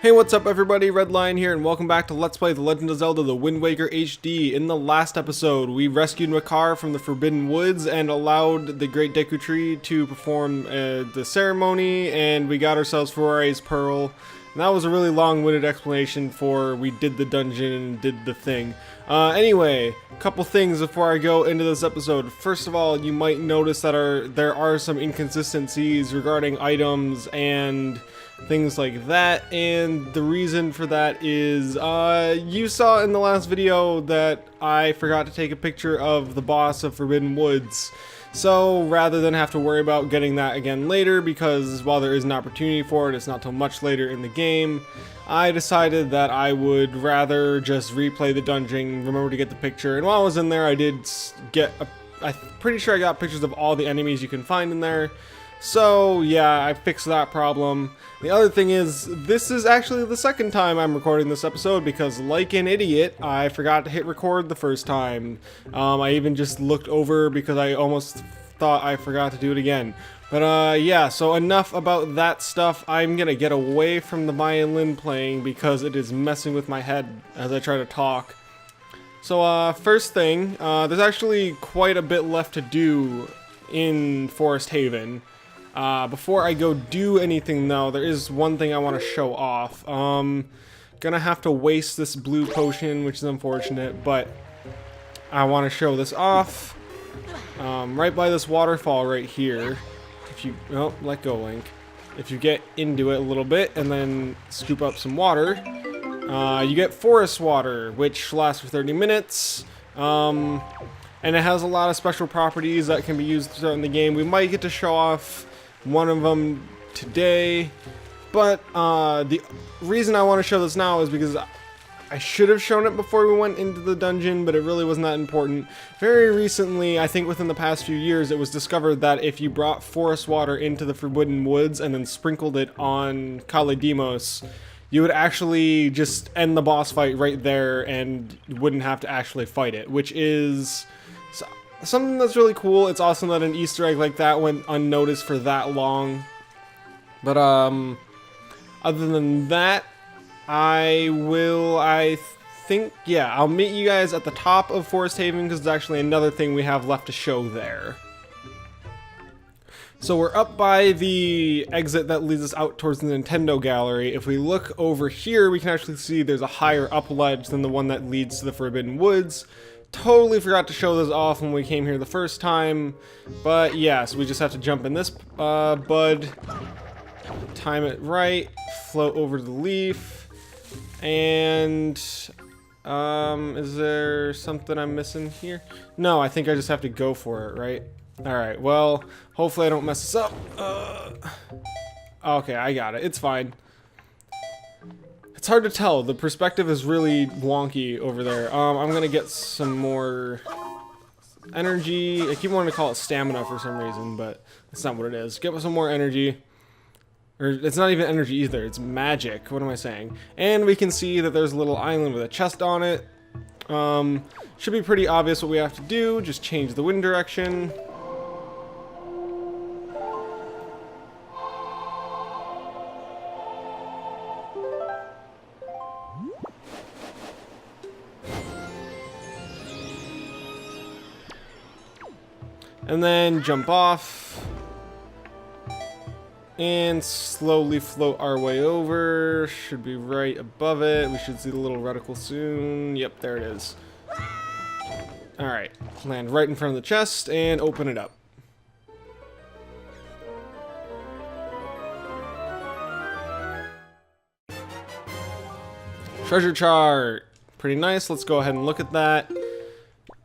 Hey, what's up everybody, Redline here, and welcome back to Let's Play The Legend of Zelda The Wind Waker HD. In the last episode, we rescued Makar from the Forbidden Woods and allowed the Great Deku Tree to perform the ceremony, and we got ourselves Ferrari's Pearl. And that was a really long-winded explanation for we did the dungeon and did the thing. Anyway, a couple things before I go into this episode. First of all, you might notice that there are some inconsistencies regarding items and things like that, and the reason for that is you saw in the last video that I forgot to take a picture of the boss of Forbidden Woods. So rather than have to worry about getting that again later, because while there is an opportunity for it, it's not till much later in the game, I decided that I would rather just replay the dungeon, remember to get the picture, and while I was in there I did get I'm pretty sure I got pictures of all the enemies you can find in there. So yeah, I fixed that problem. The other thing is, this is actually the second time I'm recording this episode because, like an idiot, I forgot to hit record the first time. I even just looked over because I almost thought I forgot to do it again. But yeah, so enough about that stuff. I'm gonna get away from the violin playing because it is messing with my head as I try to talk. So first thing, there's actually quite a bit left to do in Forest Haven. Before I go do anything though, there is one thing I want to show off. Gonna have to waste this blue potion, which is unfortunate, but I want to show this off. Right by this waterfall right here. If you, oh, let go, Link. If you get into it a little bit and then scoop up some water, you get forest water, which lasts for 30 minutes. And it has a lot of special properties that can be used throughout the game. We might get to show off one of them today, but the reason I want to show this now is because I should have shown it before we went into the dungeon, but it really wasn't that important. Very recently, I think within the past few years, it was discovered that if you brought forest water into the Forbidden Woods and then sprinkled it on Kalidimos, you would actually just end the boss fight right there and wouldn't have to actually fight it, which is something that's really cool. It's awesome that an Easter egg like that went unnoticed for that long. But other than that, I think, yeah, I'll meet you guys at the top of Forest Haven because there's actually another thing we have left to show there. So we're up by the exit that leads us out towards the Nintendo Gallery. If we look over here, we can actually see there's a higher up ledge than the one that leads to the Forbidden Woods. Totally forgot to show this off when we came here the first time, but yeah, so we just have to jump in this bud, time it right, float over the leaf, and is there something I'm missing here? No, I think I just have to go for it, right? Alright, well, hopefully I don't mess this up. Okay, I got it, it's fine. It's hard to tell. The perspective is really wonky over there. I'm gonna get some more energy. I keep wanting to call it stamina for some reason, but that's not what it is. Get some more energy. Or it's not even energy either. It's magic. What am I saying? And we can see that there's a little island with a chest on it. Should be pretty obvious what we have to do. Just change the wind direction. And then jump off and slowly float our way over. Should be right above it. We should see the little reticle soon. Yep, there it is. Alright, land right in front of the chest and open it up. Treasure chart. Pretty nice. Let's go ahead and look at that.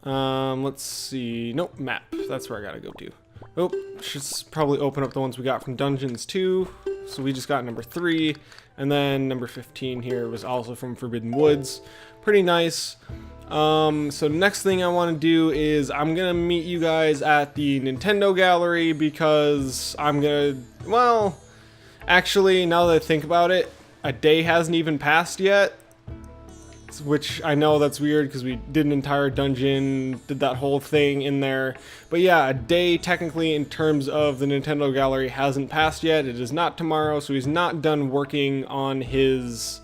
Let's see. Nope, map. That's where I gotta go to. Oh, should probably open up the ones we got from Dungeons 2. So we just got number 3, and then number 15 here was also from Forbidden Woods. Pretty nice. So next thing I want to do is I'm gonna meet you guys at the Nintendo Gallery because I'm gonna, well, actually, now that I think about it, a day hasn't even passed yet. which I know that's weird because we did an entire dungeon, did that whole thing in there. But yeah, a day technically in terms of the Nintendo Gallery hasn't passed yet. It is not tomorrow, so he's not done working on his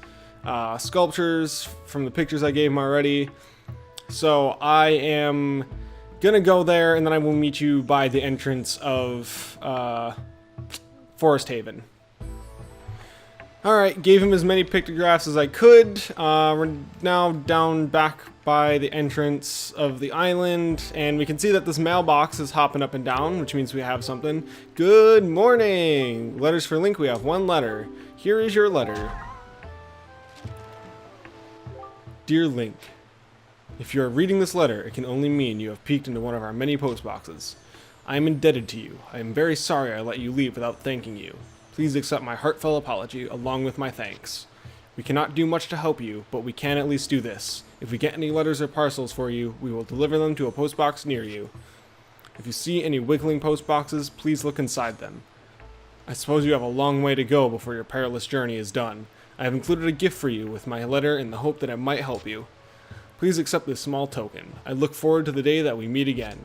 sculptures from the pictures I gave him already. So I am gonna go there, and then I will meet you by the entrance of Forest Haven. Alright, gave him as many pictographs as I could. We're now down back by the entrance of the island, and we can see that this mailbox is hopping up and down, which means we have something. Good morning! Letters for Link, we have one letter. Here is your letter. Dear Link, if you are reading this letter, it can only mean you have peeked into one of our many post boxes. I am indebted to you. I am very sorry I let you leave without thanking you. Please accept my heartfelt apology along with my thanks. We cannot do much to help you, but we can at least do this. If we get any letters or parcels for you, we will deliver them to a post box near you. If you see any wiggling post boxes, please look inside them. I suppose you have a long way to go before your perilous journey is done. I have included a gift for you with my letter in the hope that it might help you. Please accept this small token. I look forward to the day that we meet again.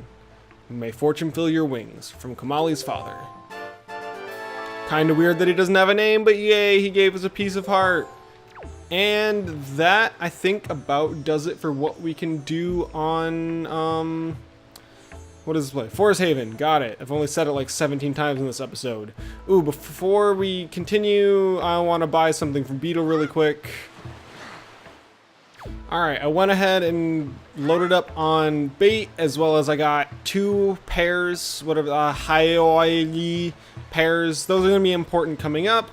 May fortune fill your wings. From Kamali's father. Kinda weird that he doesn't have a name, but yay, he gave us a piece of heart. And that, I think, about does it for what we can do on, what is this place? Forest Haven, got it. I've only said it like 17 times in this episode. Ooh, before we continue, I want to buy something from Beetle really quick. Alright, I went ahead and loaded up on bait, as well as I got 2 pairs, whatever, Hawaii pairs. Those are going to be important coming up.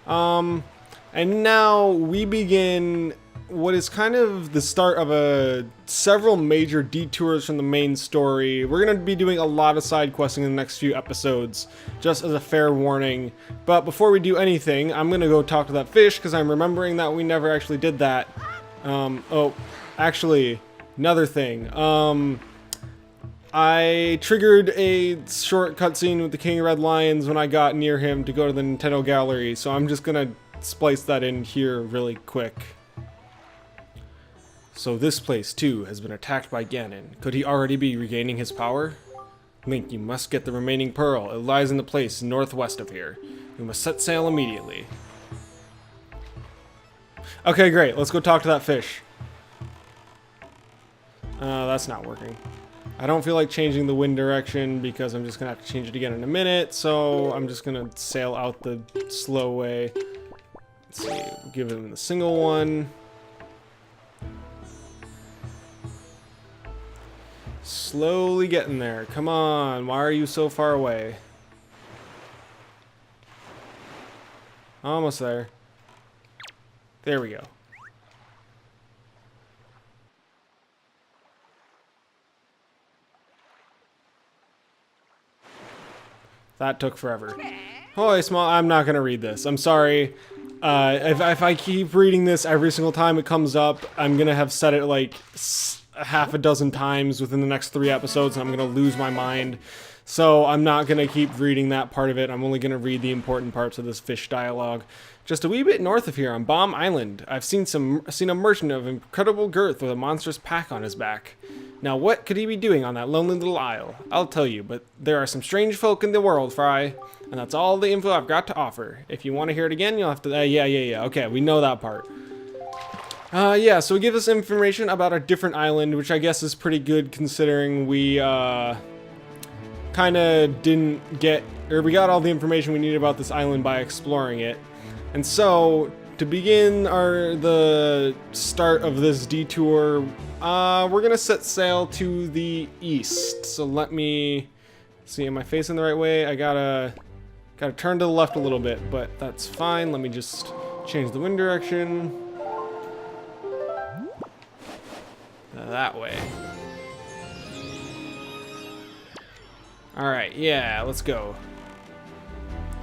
And now we begin what is kind of the start of several major detours from the main story. We're going to be doing a lot of side questing in the next few episodes, just as a fair warning. But before we do anything, I'm going to go talk to that fish, because I'm remembering that we never actually did that. Oh, actually, another thing. I triggered a short cutscene with the King of Red Lions when I got near him to go to the Nintendo Gallery, so I'm just gonna splice that in here really quick. So this place, too, has been attacked by Ganon. Could he already be regaining his power? Link, you must get the remaining pearl. It lies in the place northwest of here. We must set sail immediately. Okay, great. Let's go talk to that fish. That's not working. I don't feel like changing the wind direction because I'm just going to have to change it again in a minute. So I'm just going to sail out the slow way. Let's see. Give him the single one. Slowly getting there. Come on. Why are you so far away? Almost there. There we go. That took forever. Holy small, I'm not gonna read this. I'm sorry. If I keep reading this every single time it comes up, I'm gonna have said it like half a dozen times within the next 3 episodes, and I'm gonna lose my mind. So I'm not gonna keep reading that part of it. I'm only gonna read the important parts of this fish dialogue. Just a wee bit north of here on Bomb Island, I've seen a merchant of incredible girth with a monstrous pack on his back. Now what could he be doing on that lonely little isle? I'll tell you, but there are some strange folk in the world, Fry, and that's all the info I've got to offer. If you want to hear it again, you'll have to, yeah, okay, we know that part. Yeah, so we give us information about a different island, which I guess is pretty good considering we, kinda didn't get, or we got all the information we needed about this island by exploring it. And so, to begin the start of this detour, we're gonna set sail to the east. So let me see, am I facing the right way? I gotta turn to the left a little bit, but that's fine. Let me just change the wind direction. That way. Alright, yeah, let's go.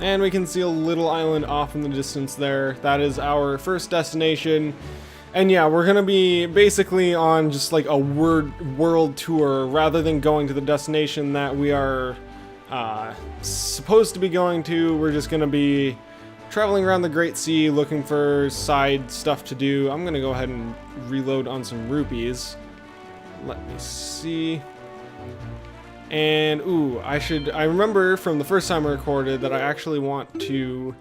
And we can see a little island off in the distance there. That is our first destination. And yeah, we're gonna be basically on just like a world tour rather than going to the destination that we are supposed to be going to. We're just gonna be traveling around the Great Sea looking for side stuff to do. I'm gonna go ahead and reload on some rupees. Let me see. And ooh, I remember from the first time I recorded that I actually want to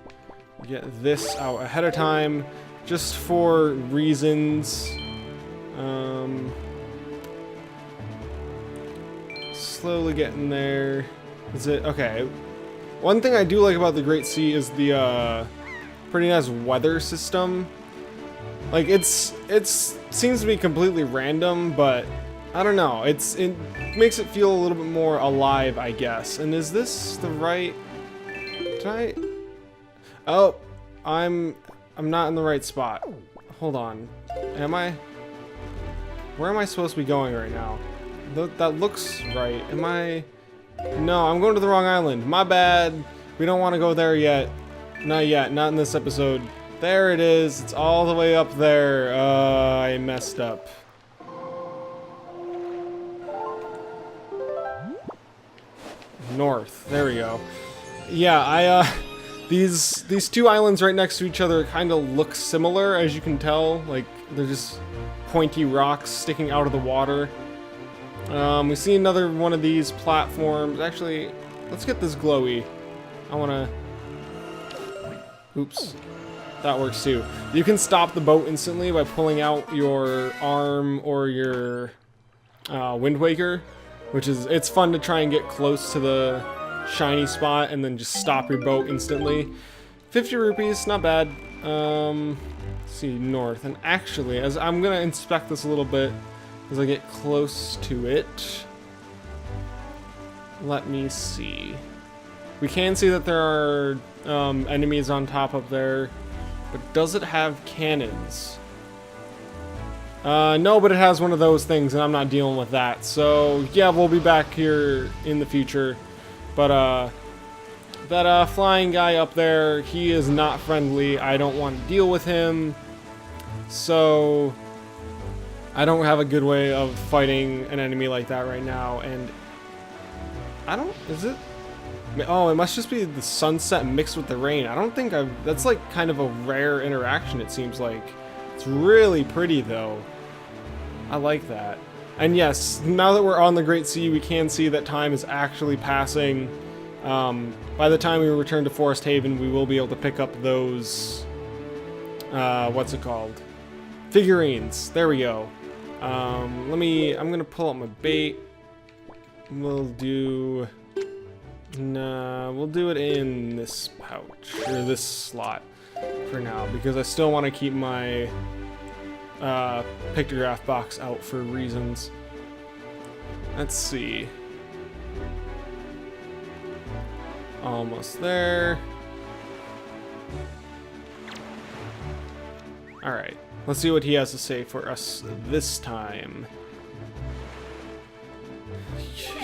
get this out ahead of time just for reasons. Slowly getting there. Is it okay? One thing I do like about the Great Sea is the pretty nice weather system. Like it seems to be completely random, but I don't know. It makes it feel a little bit more alive, I guess. And is this the right? Did I? Oh, I'm not in the right spot. Hold on. Am I? Where am I supposed to be going right now? That looks right. Am I? No, I'm going to the wrong island. My bad. We don't want to go there yet. Not yet. Not in this episode. There it is. It's all the way up there. I messed up. North. There we go. Yeah, these two islands right next to each other kind of look similar, as you can tell. Like, they're just pointy rocks sticking out of the water. We see another one of these platforms. Actually, let's get this glowy. I wanna... Oops. That works too. You can stop the boat instantly by pulling out your arm or your Wind Waker, which is, it's fun to try and get close to the shiny spot and then just stop your boat instantly. 50 rupees, not bad. Let's see, north. And actually, as I'm gonna inspect this a little bit as I get close to it. Let me see. We can see that there are enemies on top up there, but does it have cannons? No, but it has one of those things, and I'm not dealing with that. So, yeah, we'll be back here in the future. But, that flying guy up there, he is not friendly. I don't want to deal with him. So, I don't have a good way of fighting an enemy like that right now. And, is it? Oh, it must just be the sunset mixed with the rain. I don't think that's like kind of a rare interaction, it seems like. It's really pretty, though. I like that. And yes, now that we're on the Great Sea, we can see that time is actually passing. By the time we return to Forest Haven, we will be able to pick up those, what's it called? Figurines. There we go. I'm gonna pull out my bait. We'll do it in this pouch, or this slot for now, because I still want to keep my pictograph box out for reasons. Let's see. Almost there. Alright, let's see what he has to say for us this time.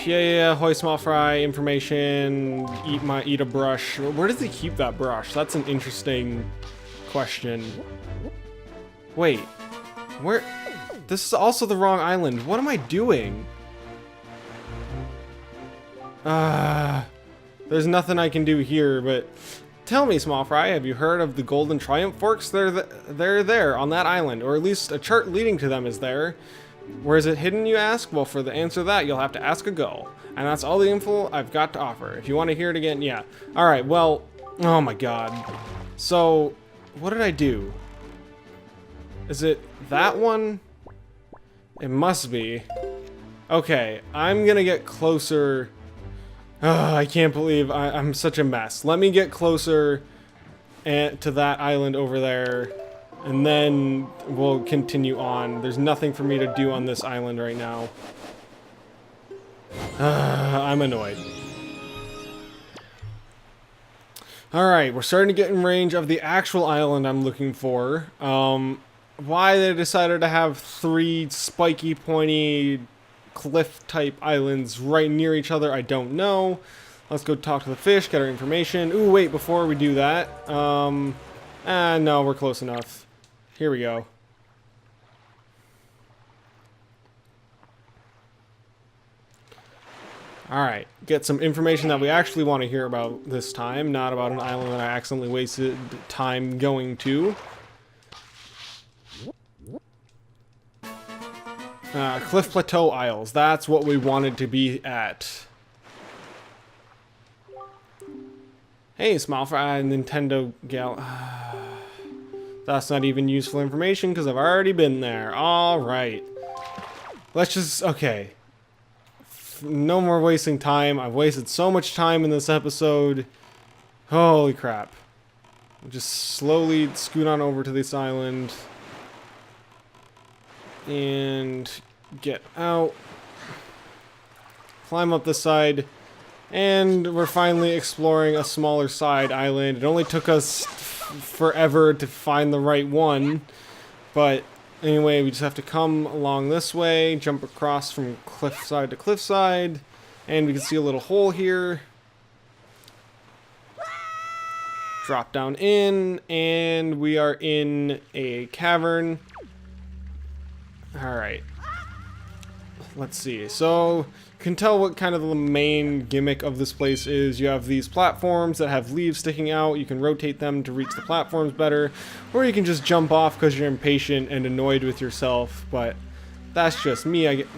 Yeah, hoy small fry, information, eat a brush. Where does he keep that brush? That's an interesting question. Wait, where? This is also the wrong island. What am I doing? There's nothing I can do here, but tell me, small fry, have you heard of the Golden Triumph Forks? They're there on that island, or at least a chart leading to them is there. Where is it hidden, you ask? Well, for the answer to that, you'll have to ask a gull. And that's all the info I've got to offer. If you want to hear it again, yeah. Alright, well, oh my god. So, what did I do? Is it that one? It must be. Okay, I'm gonna get closer. I can't believe I'm such a mess. Let me get closer to that island over there. And then we'll continue on. There's nothing for me to do on this island right now. I'm annoyed. Alright, we're starting to get in range of the actual island I'm looking for. Why they decided to have 3 spiky, pointy, cliff-type islands right near each other, I don't know. Let's go talk to the fish, get our information. Ooh, wait, before we do that, no, we're close enough. Here we go. Alright, get some information that we actually want to hear about this time, not about an island that I accidentally wasted time going to. Cliff Plateau Isles, that's what we wanted to be at. Hey, smile for Nintendo Gal. That's not even useful information because I've already been there. Alright. Let's just, okay. No more wasting time. I've wasted so much time in this episode. Holy crap. Just slowly scoot on over to this island. And get out. Climb up the side. And we're finally exploring a smaller side island. It only took us forever to find the right one. But anyway, we just have to come along this way, jump across from cliffside to cliffside, and we can see a little hole here. Drop down in, and we are in a cavern. Alright. Let's see. So, you can tell what kind of the main gimmick of this place is. You have these platforms that have leaves sticking out. You can rotate them to reach the platforms better. Or you can just jump off because you're impatient and annoyed with yourself. But that's just me. I get...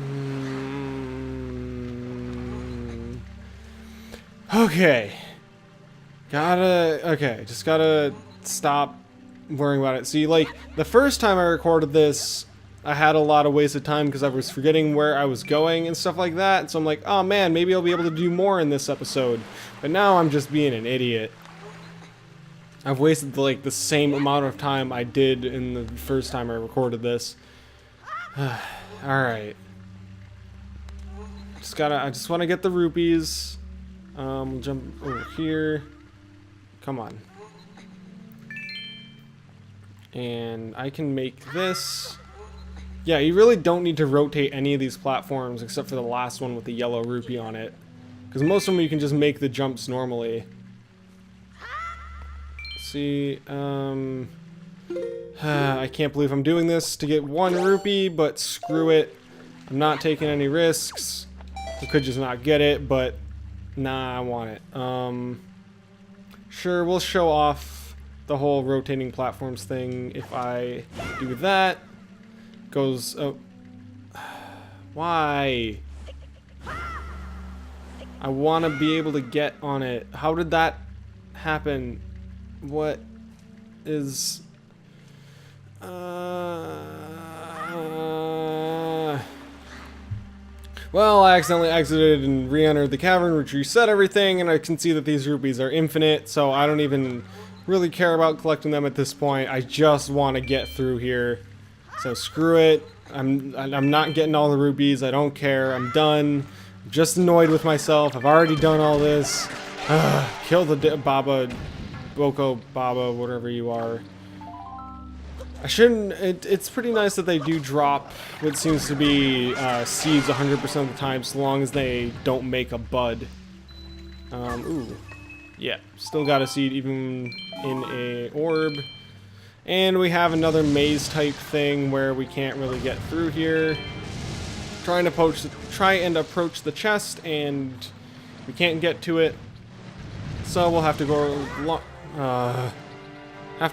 Okay. Just gotta stop worrying about it. See, like, the first time I recorded this, I had a lot of wasted time because I was forgetting where I was going and stuff like that. So I'm like, oh man, maybe I'll be able to do more in this episode. But now I'm just being an idiot. I've wasted like the same amount of time I did in the first time I recorded this. Alright. I just want to get the rupees. Jump over here. Come on. And I can make this. Yeah, you really don't need to rotate any of these platforms except for the last one with the yellow rupee on it. Because most of them you can just make the jumps normally. Let's see, I can't believe I'm doing this to get 1 rupee, but screw it. I'm not taking any risks. I could just not get it, but nah, I want it. Sure, we'll show off the whole rotating platforms thing if I do that. Goes, oh, why? I want to be able to get on it. How did that happen? What is, well, I accidentally exited and re-entered the cavern, which reset everything, and I can see that these rupees are infinite, so I don't even really care about collecting them at this point. I just want to get through here. So screw it. I'm not getting all the rupees. I don't care. I'm done. I'm just annoyed with myself. I've already done all this. Kill the Baba, Boko Baba, whatever you are. I shouldn't. It's pretty nice that they do drop what seems to be seeds 100% of the time, so long as they don't make a bud. Ooh. Yeah, still got a seed even in a orb. And we have another maze type thing where we can't really get through here. Try and approach the chest, and we can't get to it. So we'll have to go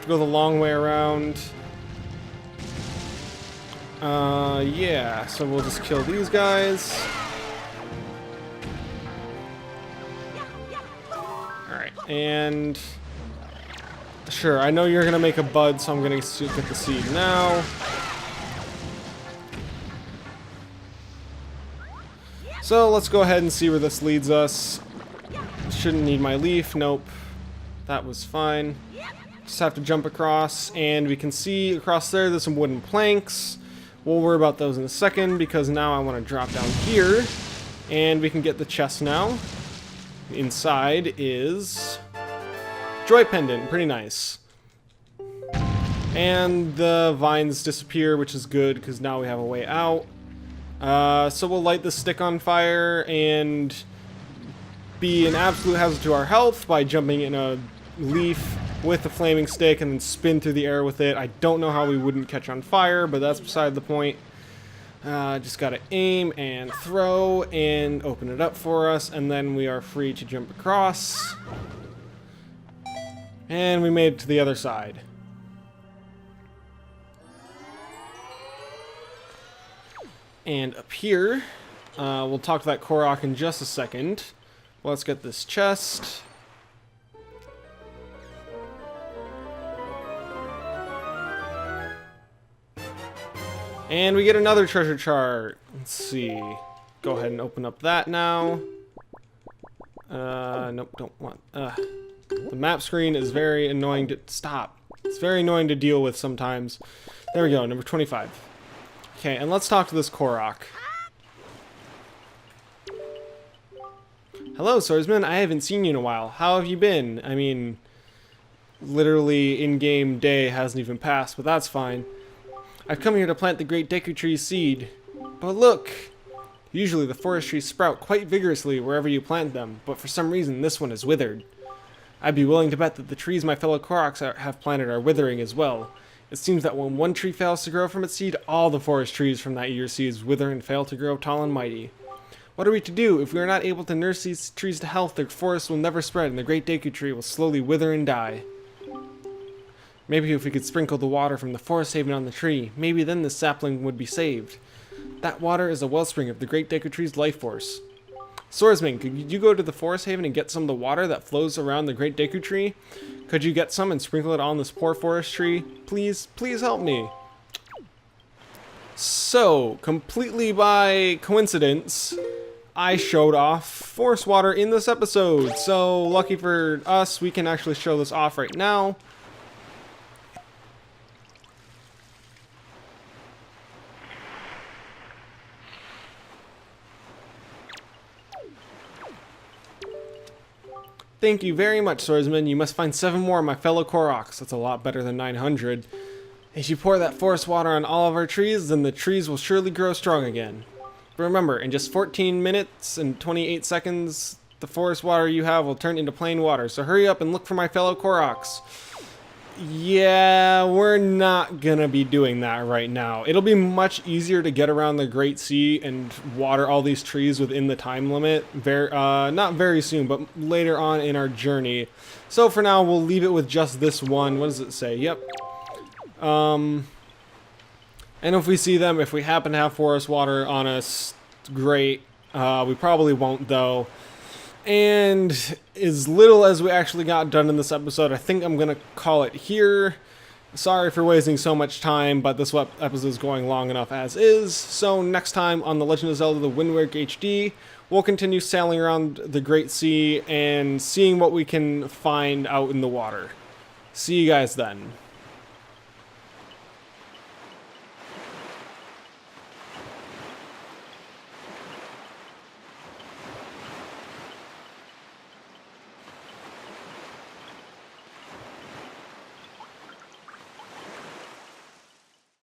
the long way around. Yeah. So we'll just kill these guys. All right, and. Sure, I know you're gonna make a bud, so I'm gonna get the seed now. So let's go ahead and see where this leads us. Shouldn't need my leaf, nope. That was fine. Just have to jump across, and we can see across there's some wooden planks. We'll worry about those in a second, because now I want to drop down here, and we can get the chest now. Inside is Joy Pendant, pretty nice. And the vines disappear, which is good, because now we have a way out. So we'll light the stick on fire and be an absolute hazard to our health by jumping in a leaf with the flaming stick and then spin through the air with it. I don't know how we wouldn't catch on fire, but that's beside the point. Just gotta aim and throw and open it up for us, and then we are free to jump across. And we made it to the other side. And up here, we'll talk to that Korok in just a second. Let's get this chest. And we get another treasure chart. Let's see. Go ahead and open up that now. Nope, don't want. The map screen is very annoying to stop. It's very annoying to deal with sometimes. There we go, number 25. Okay, and let's talk to this Korok. Hello, swordsman. I haven't seen you in a while. How have you been? I mean, literally in-game day hasn't even passed, but that's fine. I've come here to plant the great Deku Tree's seed. But look! Usually the forest trees sprout quite vigorously wherever you plant them, but for some reason this one is withered. I'd be willing to bet that the trees my fellow Koroks have planted are withering as well. It seems that when one tree fails to grow from its seed, all the forest trees from that year's seeds wither and fail to grow tall and mighty. What are we to do? If we are not able to nurse these trees to health, the forest will never spread and the great Deku Tree will slowly wither and die. Maybe if we could sprinkle the water from the forest haven on the tree, maybe then the sapling would be saved. That water is a wellspring of the great Deku Tree's life force. Swordsman, could you go to the forest haven and get some of the water that flows around the great Deku Tree? Could you get some and sprinkle it on this poor forest tree? Please, please help me. So, completely by coincidence, I showed off forest water in this episode. So, lucky for us, we can actually show this off right now. Thank you very much, swordsman. You must find 7 more of my fellow Koroks. That's a lot better than 900. If you pour that forest water on all of our trees, then the trees will surely grow strong again. But remember, in just 14 minutes and 28 seconds, the forest water you have will turn into plain water. So hurry up and look for my fellow Koroks. Yeah, we're not gonna be doing that right now. It'll be much easier to get around the Great Sea and water all these trees within the time limit. Not very soon, but later on in our journey. So for now, we'll leave it with just this one. What does it say? Yep. And if we see them, if we happen to have forest water on us, great. We probably won't, though. And as little as we actually got done in this episode, I think I'm going to call it here. Sorry for wasting so much time, but this episode is going long enough as is. So next time on The Legend of Zelda The Wind Waker HD, we'll continue sailing around the Great Sea and seeing what we can find out in the water. See you guys then.